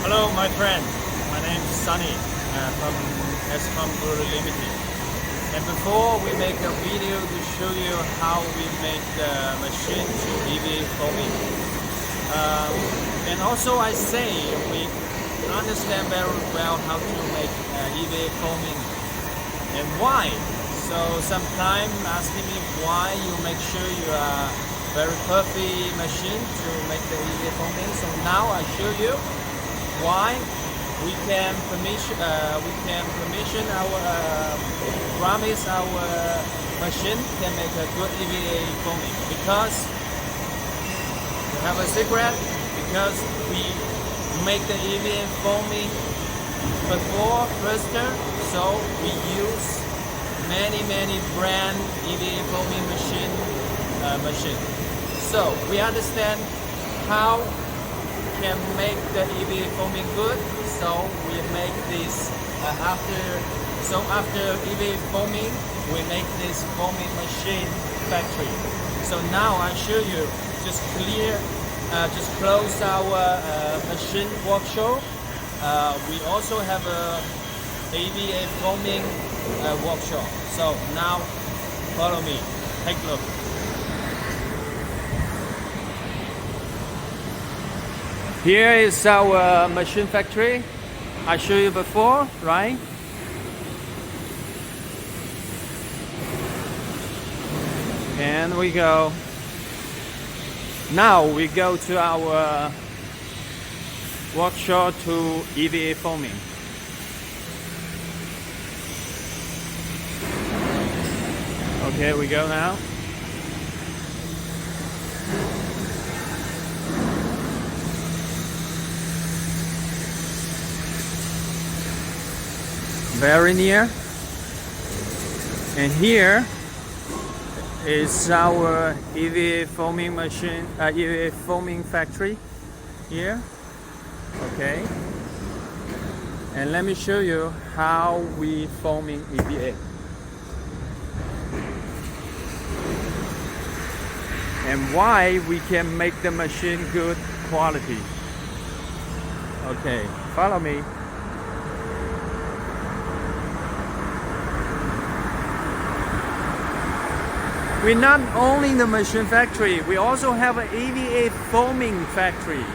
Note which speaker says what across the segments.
Speaker 1: Hello, my friend. My name is Sunny from ASFROM EVA Limited. And before we make a video to show you how we make the machine to EVA foaming. And also I say we understand very well how to make EVA foaming and why. So sometimes asking me why you make sure you are very perfect machine to make the EVA foaming. So now I show you why we can permission our promise our machine can make a good EVA foaming, because we have a secret, because we make the EVA foaming before firster, so we use many brand EVA foaming machine. So we understand how can make the EVA foaming good. So we make this after EVA foaming, we make this foaming machine factory. So now I show you, just close our machine workshop. We also have a EVA foaming workshop. So now follow me, take a look. Here is our machine factory. I showed you before, right? And we go. Now we go to our workshop to EVA foaming. Okay, we go now. Very near. And here is our EVA foaming machine, EVA foaming factory here. Okay. And let me show you how we foaming EVA. And why we can make the machine good quality. Okay, follow me. We're not only the machine factory, we also have an EVA foaming factory.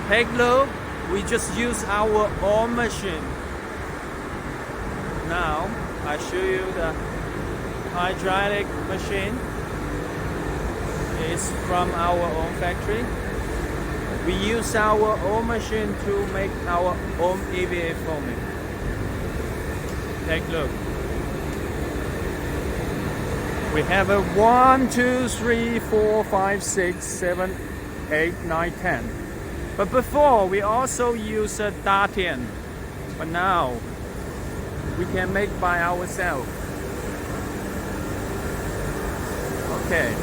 Speaker 1: Take a look, we just use our own machine. Now, I show you the hydraulic machine. It's from our own factory. We use our own machine to make our own EVA foaming. Take a look. We have a 1, 2, 3, 4, 5, 6, 7, 8, 9, 10. But before we also use a dartian. But now we can make by ourselves. Okay.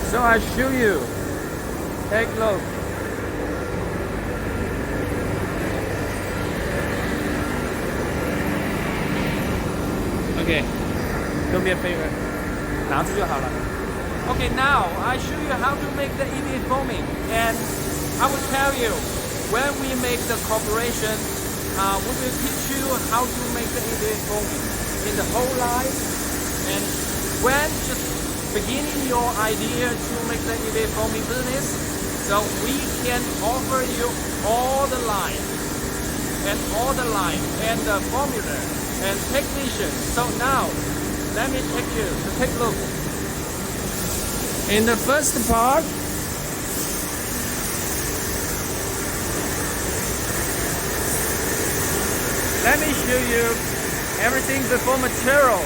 Speaker 1: So I show you. Take a look. Okay, do me a favor. 拿住就好了. Okay, now I show you how to make the EVA foaming, and I will tell you when we make the corporation, we will teach you how to make the EVA foaming in the whole line, and when just beginning your idea to make the EVA foaming business, so we can offer you all the line and the formula and technician. So now let me take you to take a look. In the first part, let me show you everything before material.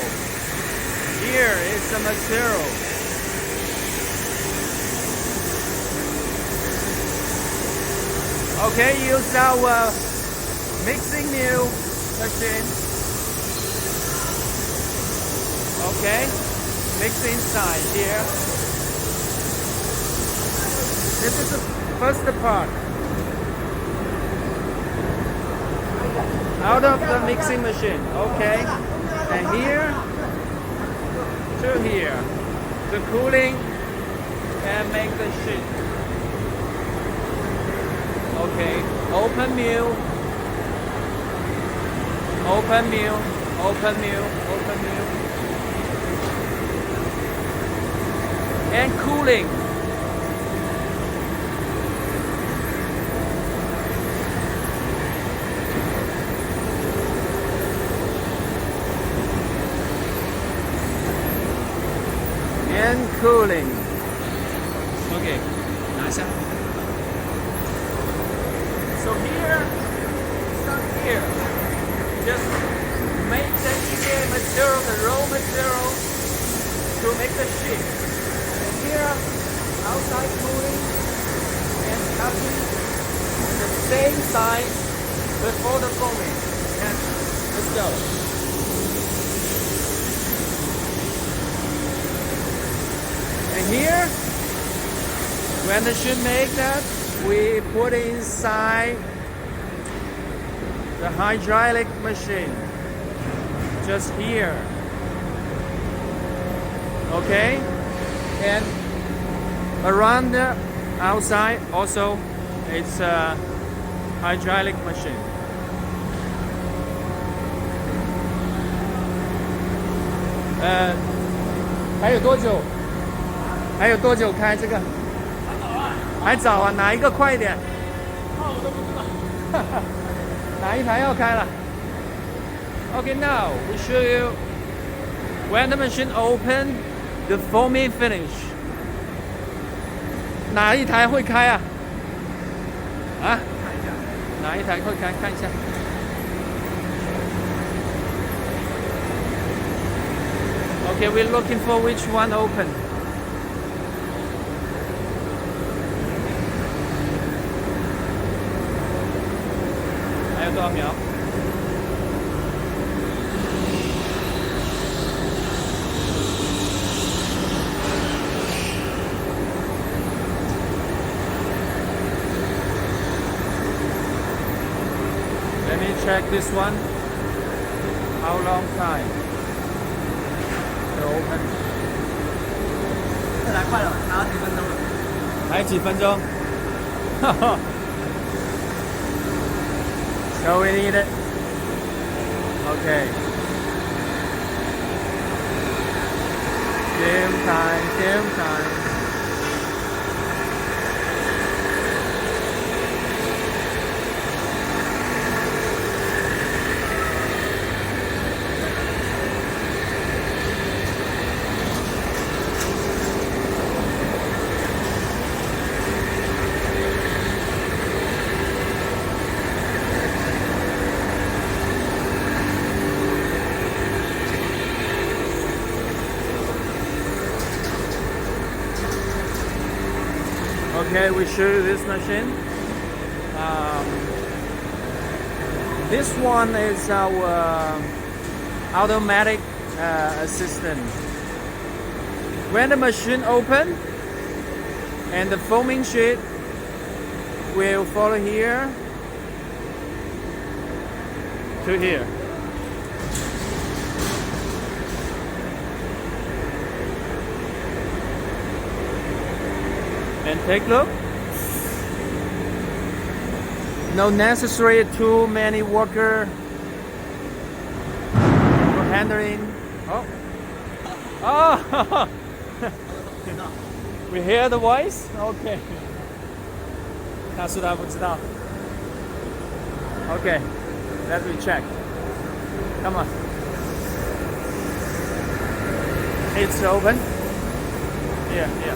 Speaker 1: Here is the material. Okay, use our mixing mill machine. Okay, mix inside here. This is the first part. Out of the mixing machine. Okay, and here to here. The cooling and make the sheet. Okay, open mill, open mill, open mill, open mill, and cooling. And cooling. Okay, 拿下。So here, start here. Just make the EVA material, the raw material, to make the sheet. And here, outside cooling and cutting the same size before the foaming. And let's go. And here, when the sheet make that, we put inside the hydraulic machine, just here. Okay, and around the outside also, it's a hydraulic machine. Uh, 还有多久？还有多久开这个？还早啊，哪一个快一点？我都不知道。哪一台要开了 ？Okay, now we show you when the machine open, the foaming finish. 哪一台会开啊？啊？看一下。哪一台会开？看一下。Okay, we're looking for which one open. 多少秒？Let me check this one. How long time to open?
Speaker 2: 这台快了，还要几分钟了？
Speaker 1: 还有几分钟？哈哈。So we need it. Okay. Same time, same time. Okay, we show you this machine. This one is our automatic assistant. When the machine open and the foaming sheet will follow here to here. And take a look. No necessary too many worker for handling. Oh, oh! We hear the voice. Okay. 他说他不知道。Okay, let me check. Come on. It's open. Yeah, yeah.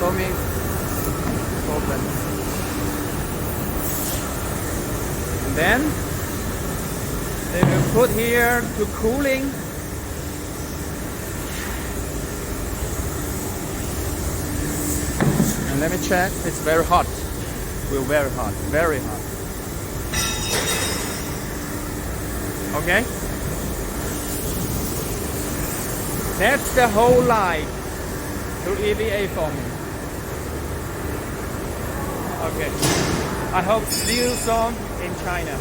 Speaker 1: Foaming open. And then they will put here to cooling. And let me check. It's very hot. We're very hot. Very hot. Okay. That's the whole line to EVA foaming. Okay. I hope see you soon in China.